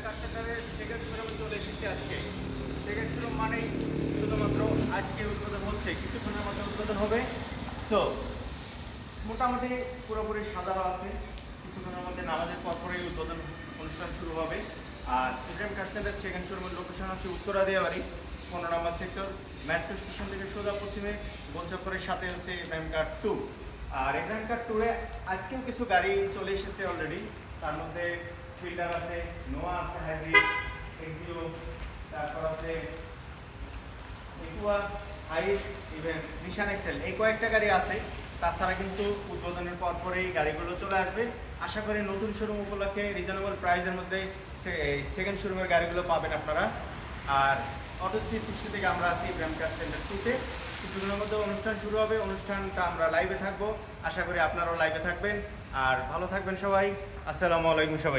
কার সেন্টারের সেকেন্ড শোরুমে চলে এসেছি আজকে। সেকেন্ড শোরুম মানেই শুধুমাত্র আজকে উদ্বোধন হচ্ছে, কিছুক্ষণের মধ্যে উদ্বোধন হবে। সো মোটামুটি পুরোপুরি সাজানো আছে, কিছুক্ষণের মধ্যে নামাজের পরপরই উদ্বোধন অনুষ্ঠান শুরু হবে। আর ইব্রাহিম কার সেন্টার সেকেন্ড শোরুমের লোকেশন হচ্ছে উত্তরা দিয়াবাড়ি 15 নম্বর সেক্টর, মেট্রো স্টেশন থেকে সোজা পশ্চিমে গোলচক্করের সাথে হচ্ছে ইব্রাহিম কার 2। আর ইব্রাহিম কার 2 এ আজকেও কিছু গাড়ি চলে এসেছে অলরেডি। তার মধ্যে ফিল্ডার আছে, নোয়া আছে হাইব্রিড, এক্সিও, তারপর আছে একুয়া, আইস, ইভেন নিশান এক্সেল, এই কয়েকটা গাড়ি আছে। তাছাড়া কিন্তু উদ্বোধনের পরপরই গাড়িগুলো চলে আসবে। আশা করি নতুন শোরুম উপলক্ষে রিজনেবল প্রাইসের মধ্যে সেকেন্ড শোরুমের গাড়িগুলো পাবেন আপনারা। আর অটো 360 থেকে আমরা আছি ইব্রাহিম কার সেন্টার 2-তে। কিছুদিনের মধ্যে অনুষ্ঠান শুরু হবে, অনুষ্ঠানটা আমরা লাইভে থাকবো। আশা করি আপনারাও লাইভে থাকবেন। আর ভালো থাকবেন সবাই। আসসালামু আলাইকুম সবাই।